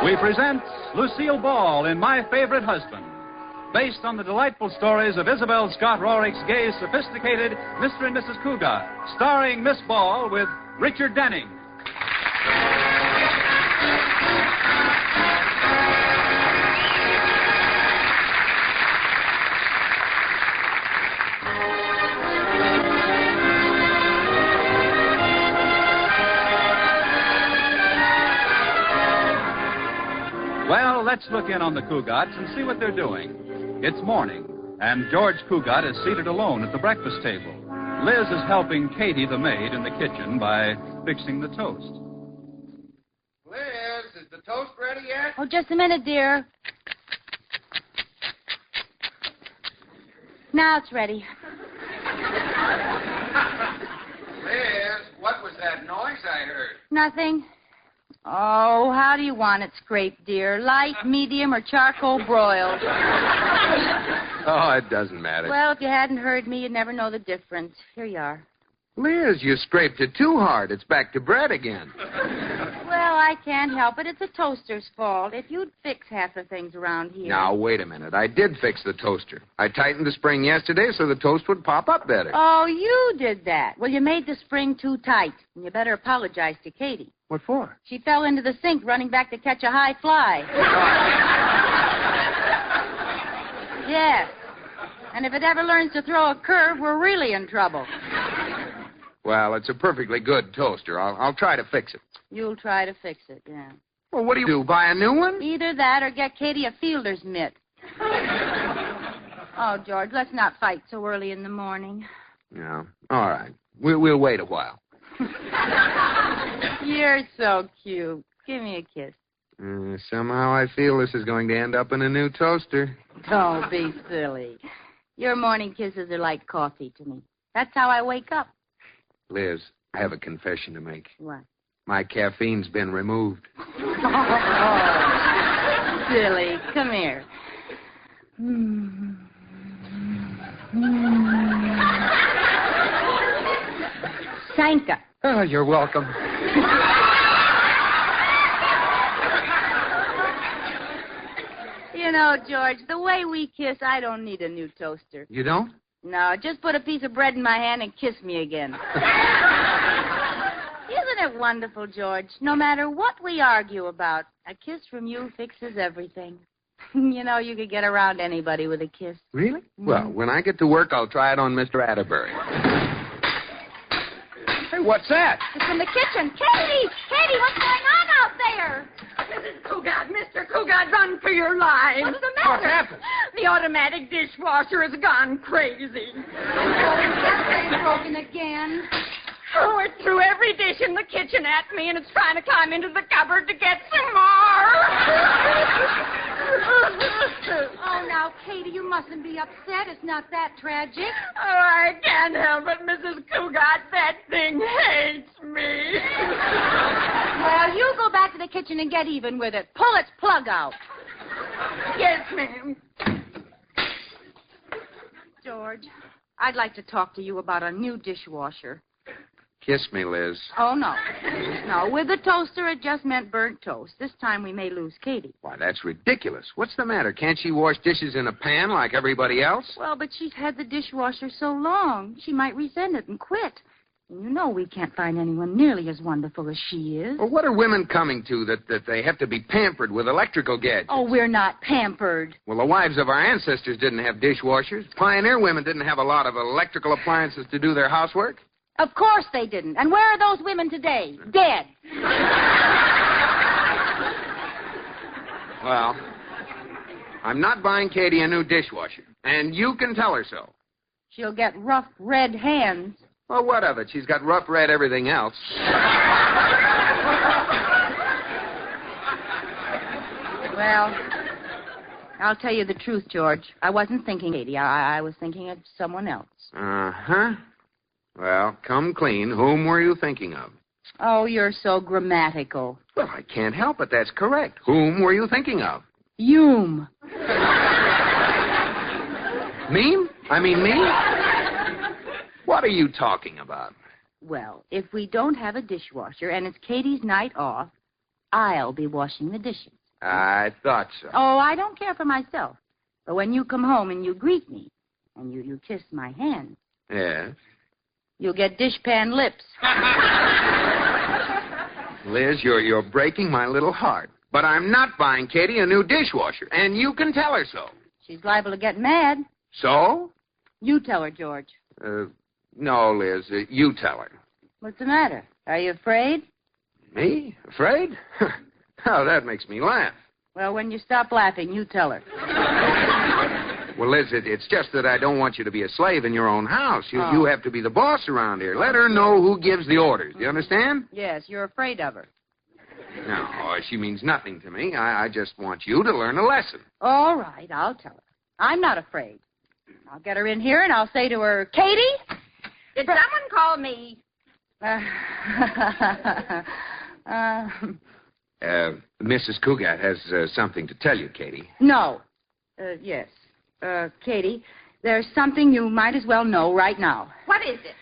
We present Lucille Ball in My Favorite Husband, based on the delightful stories of Isabel Scott Rorick's gay, sophisticated Mr. and Mrs. Cougat, starring Miss Ball with Richard Denning. Well, let's look in on the Cougats and see what they're doing. It's morning, and George Cougat is seated alone at the breakfast table. Liz is helping Katie, the maid, in the kitchen by fixing the toast. Liz, is the toast ready yet? Oh, just a minute, dear. Now it's ready. Liz, what was that noise I heard? Nothing. Oh, how do you want it scraped, dear? Light, medium, or charcoal broiled? Oh, it doesn't matter. Well, if you hadn't heard me, you'd never know the difference. Here you are. Liz, you scraped it too hard. It's back to bread again. Well, I can't help it. It's a toaster's fault. If you'd fix half the things around here. Now, wait a minute. I did fix the toaster. I tightened the spring yesterday so the toast would pop up better. Oh, you did that. Well, you made the spring too tight. And you better apologize to Katie. What for? She fell into the sink running back to catch a high fly. Yes. And if it ever learns to throw a curve, we're really in trouble. Well, it's a perfectly good toaster. I'll try to fix it. You'll try to fix it, yeah. Well, what do? Buy a new one? Either that or get Katie a fielder's mitt. Oh, George, let's not fight so early in the morning. Yeah. All right. We'll wait a while. You're so cute. Give me a kiss. Somehow I feel this is going to end up in a new toaster. Don't be silly. Your morning kisses are like coffee to me. That's how I wake up. Liz, I have a confession to make. What? My caffeine's been removed. Oh, silly. Come here. Sanka. Oh, you're welcome. You know, George, the way we kiss, I don't need a new toaster. You don't? No, just put a piece of bread in my hand and kiss me again. Isn't it wonderful, George? No matter what we argue about, a kiss from you fixes everything. You know, you could get around anybody with a kiss. Really? Well, when I get to work, I'll try it on Mr. Atterbury. Hey, what's that? It's in the kitchen. Katie! Katie, what's going on out there? Mrs. Cougat, Mr. Cougat, run for your lives. What's the matter? What happened? The automatic dishwasher has gone crazy. It's broken again. Oh, it threw every dish in the kitchen at me, and it's trying to climb into the cupboard to get some more. Oh, now, Katie, you mustn't be upset. It's not that tragic. Oh, I can't help it, Mrs. Cougat. That thing hates me. Well, you go back to the kitchen and get even with it. Pull its plug out. Yes, ma'am. George, I'd like to talk to you about a new dishwasher. Kiss me, Liz. Oh, no. No, with the toaster, it just meant burnt toast. This time we may lose Katie. Why, that's ridiculous. What's the matter? Can't she wash dishes in a pan like everybody else? Well, but she's had the dishwasher so long, she might resent it and quit. And you know we can't find anyone nearly as wonderful as she is. Well, what are women coming to that they have to be pampered with electrical gadgets? Oh, we're not pampered. Well, the wives of our ancestors didn't have dishwashers. Pioneer women didn't have a lot of electrical appliances to do their housework. Of course they didn't. And where are those women today? Dead. Well, I'm not buying Katie a new dishwasher. And you can tell her so. She'll get rough red hands. Well, what of it? She's got rough red everything else. Well, I'll tell you the truth, George. I wasn't thinking Katie. I was thinking of someone else. Uh-huh. Well, come clean. Whom were you thinking of? Oh, you're so grammatical. Well, I can't help it. That's correct. Whom were you thinking of? Hume. Me? I mean me? What are you talking about? Well, if we don't have a dishwasher and it's Katie's night off, I'll be washing the dishes. I thought so. Oh, I don't care for myself. But when you come home and you greet me, and you kiss my hand, Yes. you'll get dishpan lips. Liz, you're breaking my little heart. But I'm not buying Katie a new dishwasher, and you can tell her so. She's liable to get mad. So? You tell her, George. No, Liz, you tell her. What's the matter? Are you afraid? Me? Afraid? Oh, that makes me laugh. Well, when you stop laughing, you tell her. Well, Liz, it's just that I don't want you to be a slave in your own house. You have to be the boss around here. Let her know who gives the orders. Do you understand? Yes, you're afraid of her. No, she means nothing to me. I just want you to learn a lesson. All right, I'll tell her. I'm not afraid. I'll get her in here, and I'll say to her, Katie? Did someone call me? Mrs. Cougat has something to tell you, Katie. No. Yes. Katie, there's something you might as well know right now. What is it?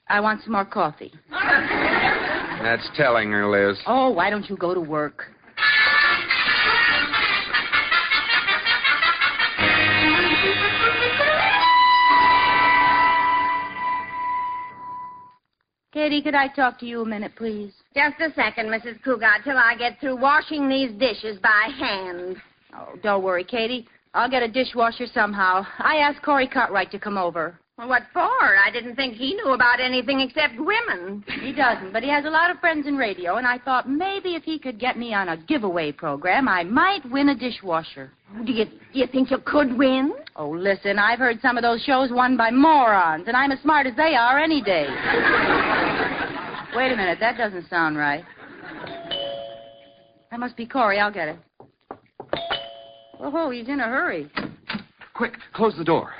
I want some more coffee. That's telling her, Liz. Oh, why don't you go to work? Katie, could I talk to you a minute, please? Just a second, Mrs. Cougat, till I get through washing these dishes by hand. Oh, don't worry, Katie. I'll get a dishwasher somehow. I asked Corey Cartwright to come over. Well, what for? I didn't think he knew about anything except women. He doesn't, but he has a lot of friends in radio, and I thought maybe if he could get me on a giveaway program, I might win a dishwasher. Do you think you could win? Oh, listen, I've heard some of those shows won by morons, and I'm as smart as they are any day. Wait a minute, that doesn't sound right. That must be Corey. I'll get it. Oh, he's in a hurry. Quick, close the door.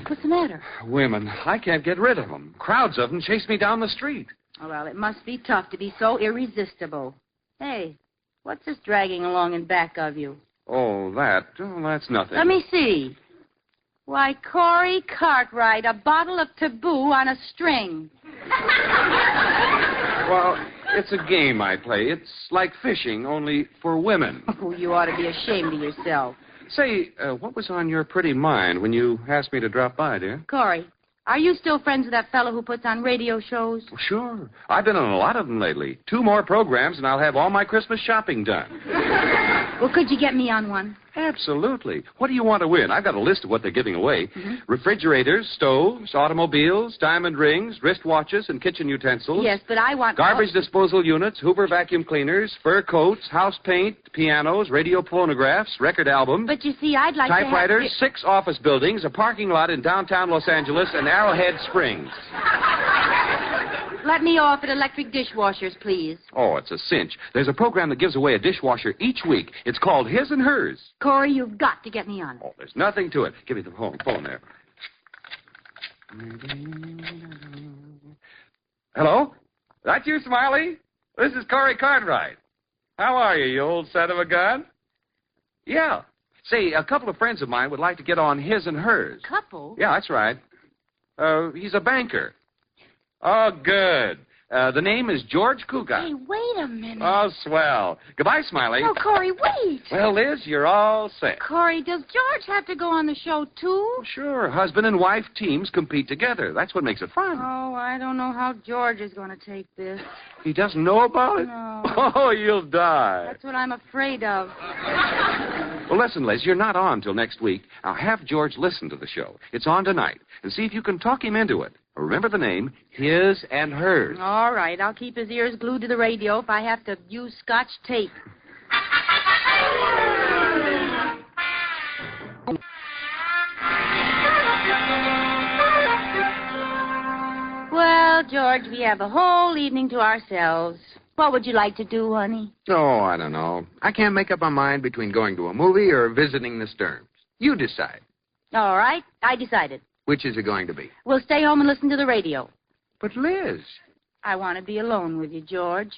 What's the matter? Women, I can't get rid of them. Crowds of them chase me down the street. Oh, well, it must be tough to be so irresistible. Hey, what's this dragging along in back of you? Oh, that's nothing. Let me see. Why, Corey Cartwright, a bottle of taboo on a string. Well, it's a game I play. It's like fishing, only for women. Oh, you ought to be ashamed of yourself. Say, what was on your pretty mind when you asked me to drop by, dear? Corey, are you still friends with that fellow who puts on radio shows? Well, sure. I've been on a lot of them lately. 2 more programs, and I'll have all my Christmas shopping done. Well, could you get me on one? Absolutely. What do you want to win? I've got a list of what they're giving away. Refrigerators, stoves, automobiles, diamond rings, wristwatches, and kitchen utensils. Yes, but I want... Garbage disposal units, Hoover vacuum cleaners, fur coats, house paint, pianos, radio phonographs, record albums. But you see, I'd like typewriters, to have... 6 office buildings, a parking lot in downtown Los Angeles, and Arrowhead Springs. Let me off at electric dishwashers, please. Oh, it's a cinch. There's a program that gives away a dishwasher each week. It's called His and Hers. Corey, you've got to get me on. Oh, there's nothing to it. Give me the phone there. Hello? That you, Smiley? This is Corey Cartwright. How are you old son of a gun? Yeah. Say, a couple of friends of mine would like to get on His and Hers. Couple? Yeah, that's right. He's a banker. Oh, good. The name is George Cougat. Hey, wait a minute. Oh, swell. Goodbye, Smiley. Oh, Corey, wait. Well, Liz, you're all set. Corey, does George have to go on the show, too? Sure. Husband and wife teams compete together. That's what makes it fun. Oh, I don't know how George is going to take this. He doesn't know about it? No. Oh, you'll die. That's what I'm afraid of. Well, listen, Liz, you're not on till next week. Now, have George listen to the show. It's on tonight. And see if you can talk him into it. Remember the name, His and Hers. All right. I'll keep his ears glued to the radio if I have to use Scotch tape. Well, George, we have a whole evening to ourselves. What would you like to do, honey? Oh, I don't know. I can't make up my mind between going to a movie or visiting the Stearns. You decide. All right. I decided. Which is it going to be? We'll stay home and listen to the radio. But, Liz. I want to be alone with you, George.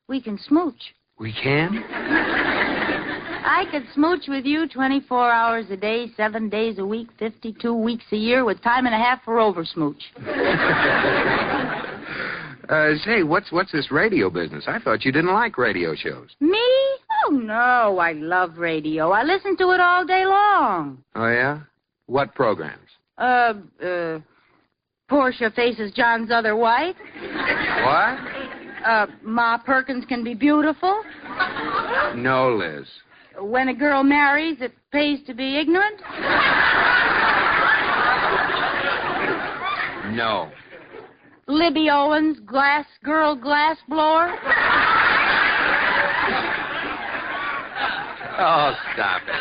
We can smooch. We can? I could smooch with you 24 hours a day, 7 days a week, 52 weeks a year, with time and a half for over smooch. Say, what's this radio business? I thought you didn't like radio shows. Me? Oh, no, I love radio. I listen to it all day long. Oh, yeah? What programs? Portia Faces John's Other Wife. What? Ma Perkins Can Be Beautiful. No, Liz. When a girl marries, it pays to be ignorant. No. Libby Owens, Glass Girl Glass Blower. Oh, stop it.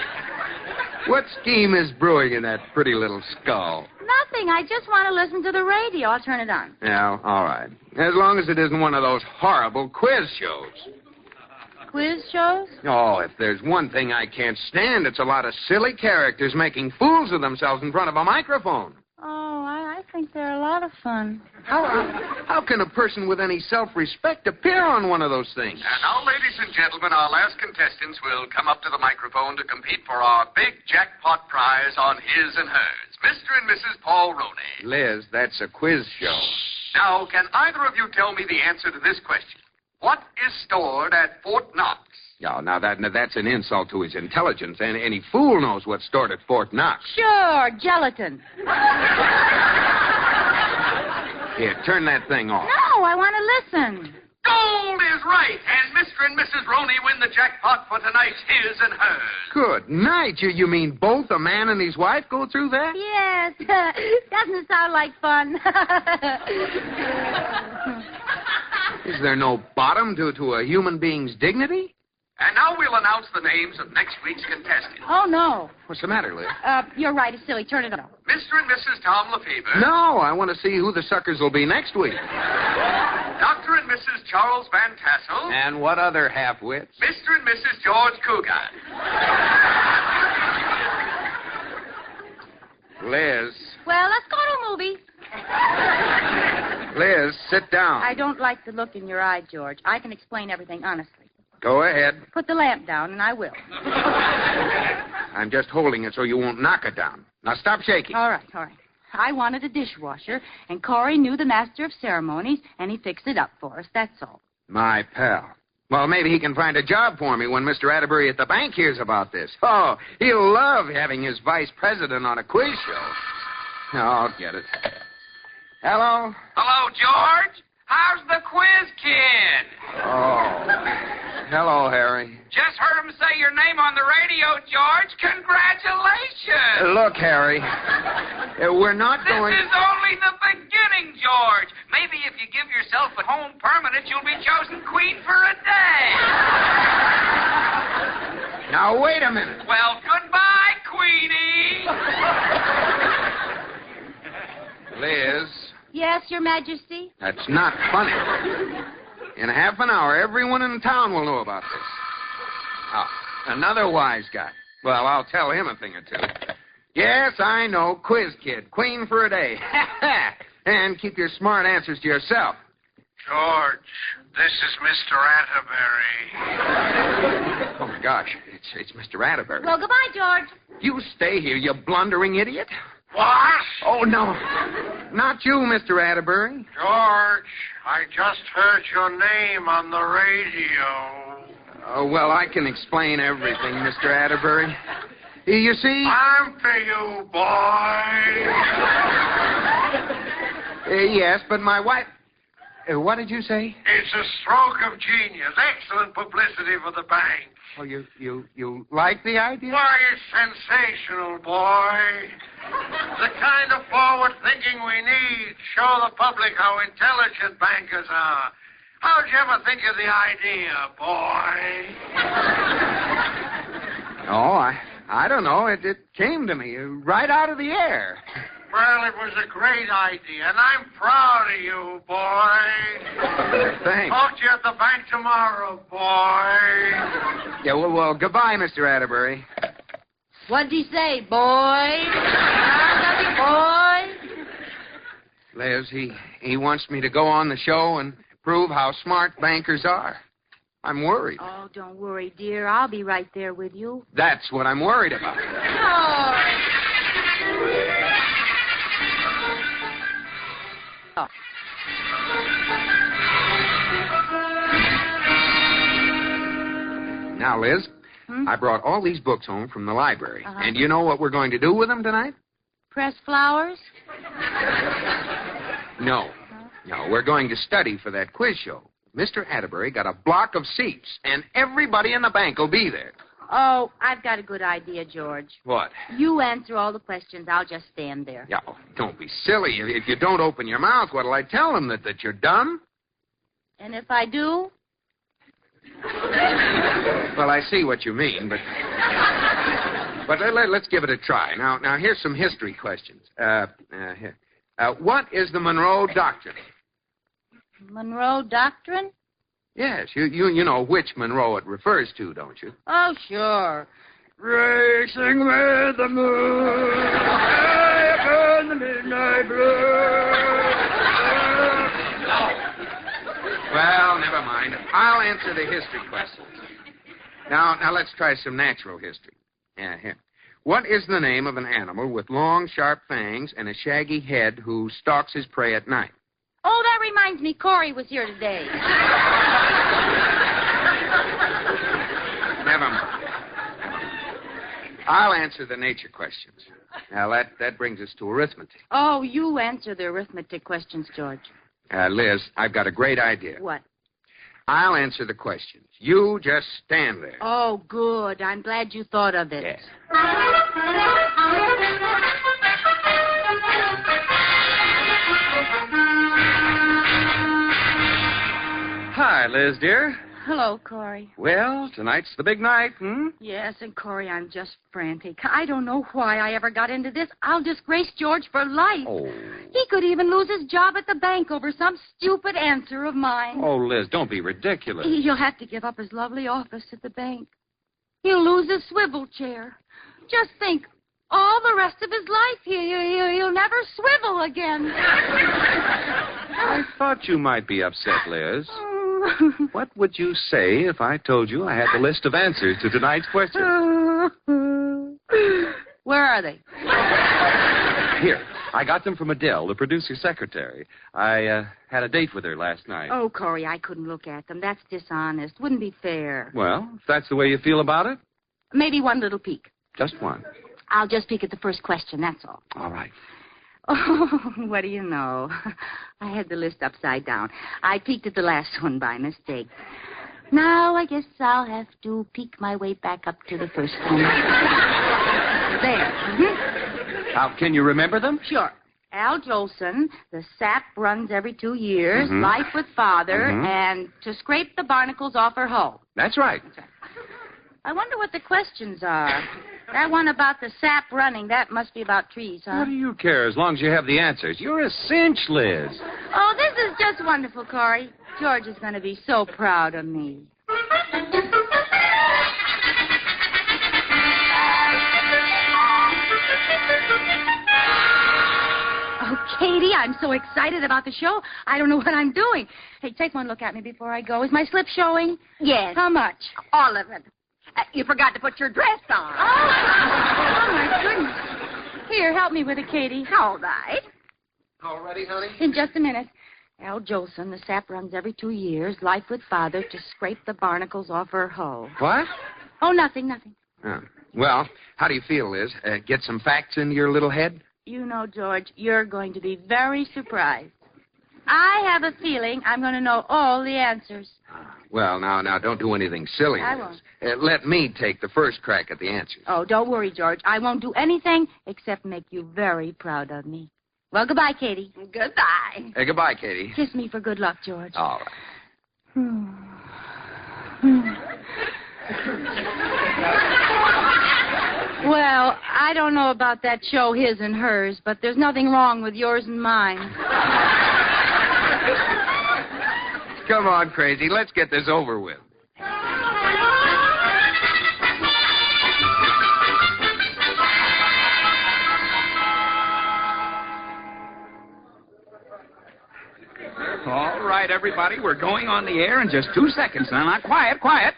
What scheme is brewing in that pretty little skull? Nothing. I just want to listen to the radio. I'll turn it on. Yeah, all right. As long as it isn't one of those horrible quiz shows. Quiz shows? Oh, if there's one thing I can't stand, it's a lot of silly characters making fools of themselves in front of a microphone. Oh, I think they're a lot of fun. How can a person with any self-respect appear on one of those things? And now, ladies and gentlemen, our last contestants will come up to the microphone to compete for our big jackpot prize on His and Hers. Mr. and Mrs. Paul Roney. Liz, that's a quiz show. Now, can either of you tell me the answer to this question? What is stored at Fort Knox? Oh, now that's an insult to his intelligence, and any fool knows what's stored at Fort Knox. Sure, gelatin. Here, turn that thing off. No, I want to listen. Gold is right, and Mr. and Mrs. Roney win the jackpot for tonight's His and Hers. Good night. You mean both a man and his wife go through that? Yes. Doesn't it sound like fun? Is there no bottom to a human being's dignity? And now we'll announce the names of next week's contestants. Oh, no. What's the matter, Liz? You're right. It's silly. Turn it on. Mr. and Mrs. Tom Lefevre. No, I want to see who the suckers will be next week. Dr. and Mrs. Charles Van Tassel. And what other half-wits? Mr. and Mrs. George Cougat. Liz. Well, let's go to a movie. Liz, sit down. I don't like the look in your eye, George. I can explain everything honestly. Go ahead. Put the lamp down, and I will. I'm just holding it so you won't knock it down. Now stop shaking. All right. I wanted a dishwasher, and Corey knew the master of ceremonies, and he fixed it up for us. That's all. My pal. Well, maybe he can find a job for me when Mr. Atterbury at the bank hears about this. Oh, he'll love having his vice president on a quiz show. Oh, I'll get it. Hello? Hello, George. How's the quiz kid? Oh. Hello, Harry. Just heard him say your name on the radio, George. Congratulations. Look, Harry. We're not going... This is only the beginning, George. Maybe if you give yourself a home permanent, you'll be chosen queen for a day. Now, wait a minute. Well, goodbye, Queenie. Liz. Yes, Your Majesty? That's not funny. In half an hour, everyone in town will know about this. Oh, another wise guy. Well, I'll tell him a thing or two. Yes, I know, quiz kid, queen for a day. And keep your smart answers to yourself. George, this is Mr. Atterbury. Oh, my gosh, it's Mr. Atterbury. Well, goodbye, George. You stay here, you blundering idiot. What? Oh, no. Not you, Mr. Atterbury. George, I just heard your name on the radio. Well, I can explain everything, Mr. Atterbury. You see... I'm for you, boy. Yes, but my wife... what did you say? It's a stroke of genius. Excellent publicity for the bank. Oh, you like the idea? Why, it's sensational, boy. The kind of forward thinking we need. Show the public how intelligent bankers are. How'd you ever think of the idea, boy? Oh, I don't know. It came to me right out of the air. Well, it was a great idea, and I'm proud of you, boy. Thanks. Talk to you at the bank tomorrow, boy. Yeah, well, goodbye, Mr. Atterbury. What'd he say, boy? Boy? Liz, he wants me to go on the show and prove how smart bankers are. I'm worried. Oh, don't worry, dear. I'll be right there with you. That's what I'm worried about. Oh. Now, Liz, I brought all these books home from the library. And you know what we're going to do with them tonight? Press flowers? No. No, we're going to study for that quiz show. Mr. Atterbury got a block of seats, and everybody in the bank will be there. Oh, I've got a good idea, George. What? You answer all the questions. I'll just stand there. Yeah, don't be silly. If you don't open your mouth, what'll I tell them? That you're dumb? And if I do? Well, I see what you mean, but let's give it a try. Now here's some history questions. Here. What is the Monroe Doctrine? Monroe Doctrine? Yes, you know which Monroe it refers to, don't you? Oh, sure. Racing with the moon, high upon the midnight blue. Well, never mind. I'll answer the history questions. Now let's try some natural history. Here. What is the name of an animal with long, sharp fangs and a shaggy head who stalks his prey at night? Oh, that reminds me, Corey was here today. Never mind. I'll answer the nature questions. Now, that brings us to arithmetic. Oh, you answer the arithmetic questions, George. Liz, I've got a great idea. What? I'll answer the questions. You just stand there. Oh, good. I'm glad you thought of it. Yes. Hi, Liz, dear. Hello, Corey. Well, tonight's the big night, Yes, and Corey, I'm just frantic. I don't know why I ever got into this. I'll disgrace George for life. Oh. He could even lose his job at the bank over some stupid answer of mine. Oh, Liz, don't be ridiculous. He'll have to give up his lovely office at the bank. He'll lose his swivel chair. Just think, all the rest of his life, he'll never swivel again. I thought you might be upset, Liz. What would you say if I told you I had the list of answers to tonight's question? Where are they? Here, I got them from Adele, the producer's secretary. I had a date with her last night. Oh, Corey, I couldn't look at them. That's dishonest. Wouldn't be fair. Well, if that's the way you feel about it, Maybe one little peek. just one. I'll just peek at the first question, that's all. All right. Oh, what do you know? I had the list upside down. I peeked at the last one by mistake. Now I guess I'll have to peek my way back up to the first one. There. Now, can you remember them? Sure. Al Jolson, the sap runs every 2 years, Life with Father, and to scrape the barnacles off her hull. That's right. I wonder what the questions are. That one about the sap running, that must be about trees, huh? What do you care as long as you have the answers? You're a cinch, Liz. Oh, this is just wonderful, Corey. George is going to be so proud of me. Oh, Katie, I'm so excited about the show. I don't know what I'm doing. Hey, take one look at me before I go. Is my slip showing? Yes. How much? All of it. You forgot to put your dress on. Oh, my goodness. Here, help me with it, Katie. All right. All ready, honey? In just a minute. Al Jolson, the sap runs every 2 years. Life with Father to scrape the barnacles off her hull. What? Oh, nothing. Oh. Well, how do you feel, Liz? Get some facts into your little head? You know, George, you're going to be very surprised. I have a feeling I'm going to know all the answers. Well, now, don't do anything silly. I Liz. Let me take the first crack at the answers. Oh, don't worry, George. I won't do anything except make you very proud of me. Well, goodbye, Katie. Goodbye. Hey, goodbye, Katie. Kiss me for good luck, George. All right. Well, I don't know about that show, His and Hers, but there's nothing wrong with yours and mine. Come on, crazy. Let's get this over with. All right, everybody, we're going on the air in just 2 seconds now. Now, quiet.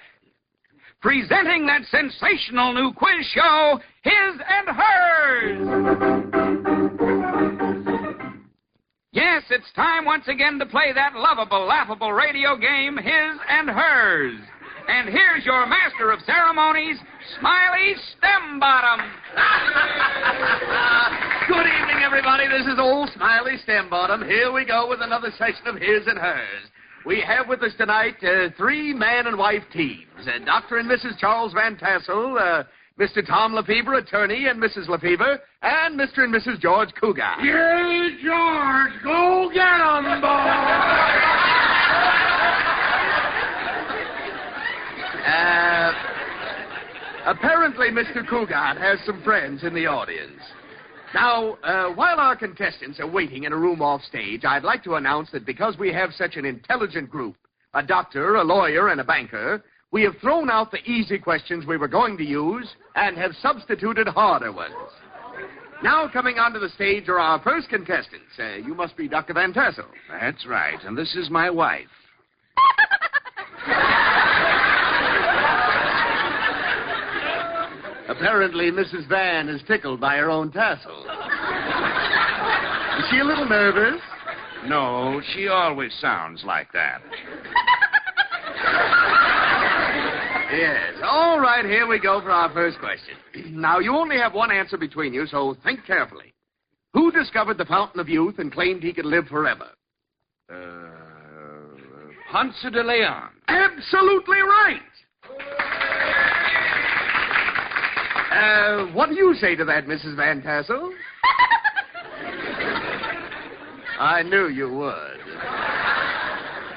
Presenting that sensational new quiz show, His and Hers. Yes, it's time once again to play that lovable, laughable radio game, His and Hers. And here's your master of ceremonies, Smiley Stembottom. Good evening, everybody. This is old Smiley Stembottom. Here we go with another session of His and Hers. We have with us tonight 3 man and wife teams. Dr. and Mrs. Charles Van Tassel, Mr. Tom Lefevre, attorney, and Mrs. Lefevre, and Mr. and Mrs. George Cougar. Yay, George, go get 'em, boy. Apparently, Mr. Cougar has some friends in the audience. Now, while our contestants are waiting in a room off stage, I'd like to announce that because we have such an intelligent group, a doctor, a lawyer, and a banker, we have thrown out the easy questions we were going to use and have substituted harder ones. Now coming onto the stage are our first contestants. You must be Dr. Van Tassel. That's right, and this is my wife. Apparently, Mrs. Van is tickled by her own tassel. Is she a little nervous? No, she always sounds like that. Yes. All right, here we go for our first question. Now, you only have one answer between you, so think carefully. Who discovered the fountain of youth and claimed he could live forever? Ponce de Leon. Absolutely right. What do you say to that, Mrs. Van Tassel? I knew you would.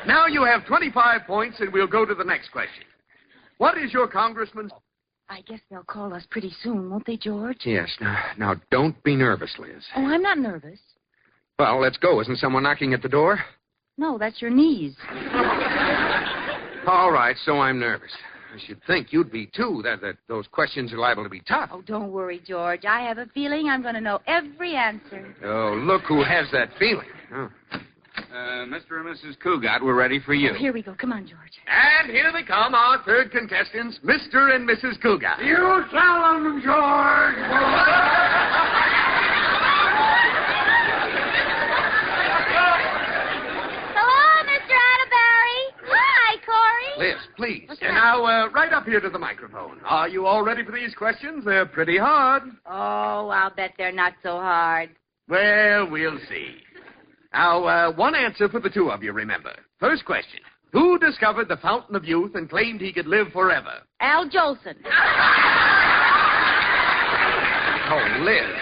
Now you have 25 points, and we'll go to the next question. What is your congressman's... I guess they'll call us pretty soon, won't they, George? Yes, now don't be nervous, Liz. Oh, I'm not nervous. Well, let's go. Isn't someone knocking at the door? No, that's your knees. All right, so I'm nervous. I should think you'd be, too. That those questions are liable to be tough. Oh, don't worry, George. I have a feeling I'm going to know every answer. Oh, look who has that feeling. Oh. Mr. and Mrs. Cougar, we're ready for you. Oh, here we go. Come on, George. And here they come, our third contestants, Mr. and Mrs. Cougar. You tell 'em, George. Hello, Mr. Atterbury. Hi, Corey. Liz, please. And now, right up here to the microphone. Are you all ready for these questions? They're pretty hard. Oh, I'll bet they're not so hard. Well, we'll see. Now, one answer for the two of you, remember. First question. Who discovered the fountain of youth and claimed he could live forever? Al Jolson. Oh, Liz.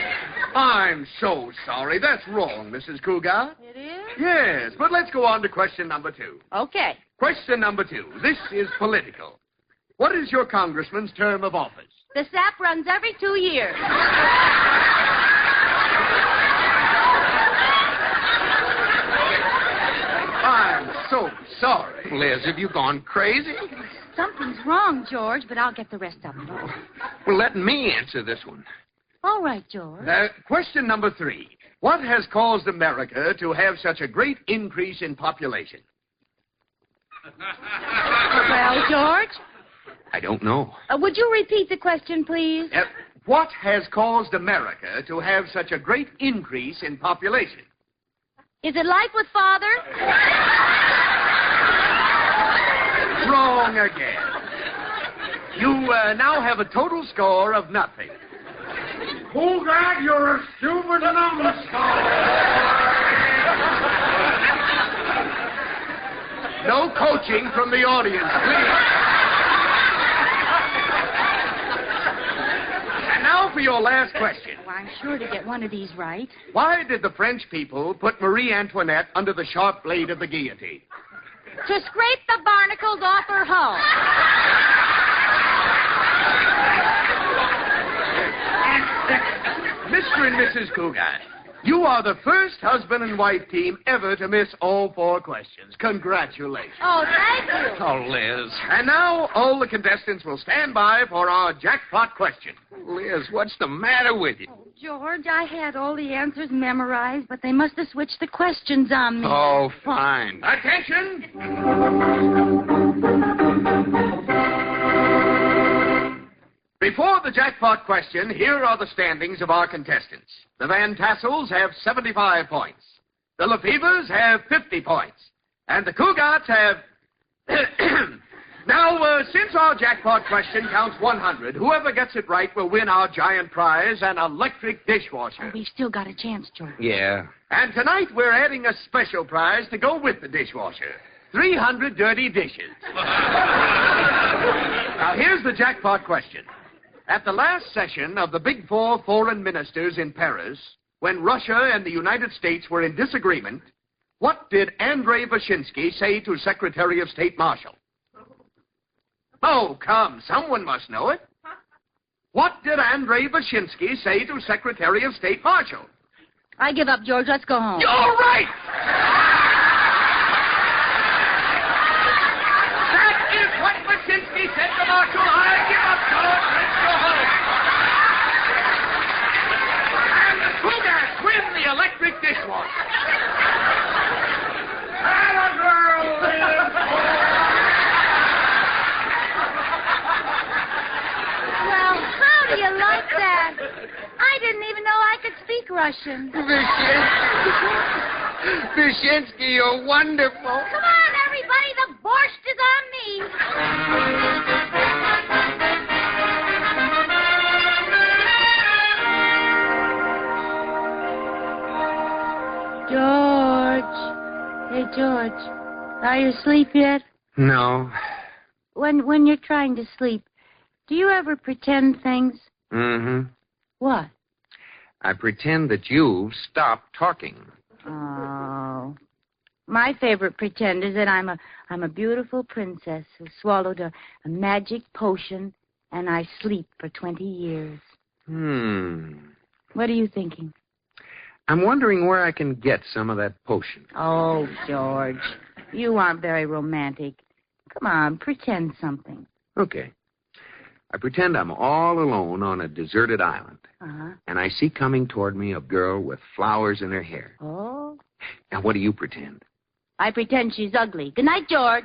I'm so sorry. That's wrong, Mrs. Cougar. It is? Yes, but let's go on to question number 2. Okay. Question number 2. This is political. What is your congressman's term of office? The sap runs every 2 years. I'm so sorry. Liz, have you gone crazy? Something's wrong, George, but I'll get the rest of it. Well, let me answer this one. All right, George. Question number 3. What has caused America to have such a great increase in population? Well, George? I don't know. Would you repeat the question, please? What has caused America to have such a great increase in population? Is it life with Father? Wrong again. You now have a total score of nothing. Cougar, you're a stupid numbskull. No coaching from the audience, please. And now for your last question. Oh, I'm sure to get one of these right. Why did the French people put Marie Antoinette under the sharp blade of the guillotine? To scrape the barnacles off her hull. Mr. and Mrs. Cougar, you are the first husband and wife team ever to miss all 4 questions. Congratulations. Oh, thank you. Oh, Liz. And now all the contestants will stand by for our jackpot question. Liz, what's the matter with you? Oh, George, I had all the answers memorized, but they must have switched the questions on me. Oh, fine. Attention! Before the jackpot question, here are the standings of our contestants. The Van Tassels have 75 points. The Lefevres have 50 points. And the Cougars have Now, since our jackpot question counts 100, whoever gets it right will win our giant prize, an electric dishwasher. We've still got a chance, George. Yeah. And tonight we're adding a special prize to go with the dishwasher. 300 dirty dishes. Now, here's the jackpot question. At the last session of the Big Four foreign ministers in Paris, when Russia and the United States were in disagreement, what did Andrei Vyshinsky say to Secretary of State Marshall? Oh, come, someone must know it. What did Andrei Vyshinsky say to Secretary of State Marshall? I give up, George. Let's go home. You're right! That is what Vyshinsky said to Marshall. I give up, George. Let's go home. And the Cougars win the electric dishwasher. And a girl lives. Well, how do you like that? I didn't even know I could speak Russian. Vyshinsky, you're wonderful. Come on, everybody. The borscht is on me. George. Hey, George. Are you asleep yet? No. When you're trying to sleep, do you ever pretend things? Mm-hmm. What? I pretend that you've stopped talking. Oh. My favorite pretend is that I'm a beautiful princess who swallowed a magic potion and I sleep for 20 years. What are you thinking? I'm wondering where I can get some of that potion. Oh, George, you aren't very romantic. Come on, pretend something. Okay. I pretend I'm all alone on a deserted island. Uh-huh. And I see coming toward me a girl with flowers in her hair. Oh? Now, what do you pretend? I pretend she's ugly. Good night, George.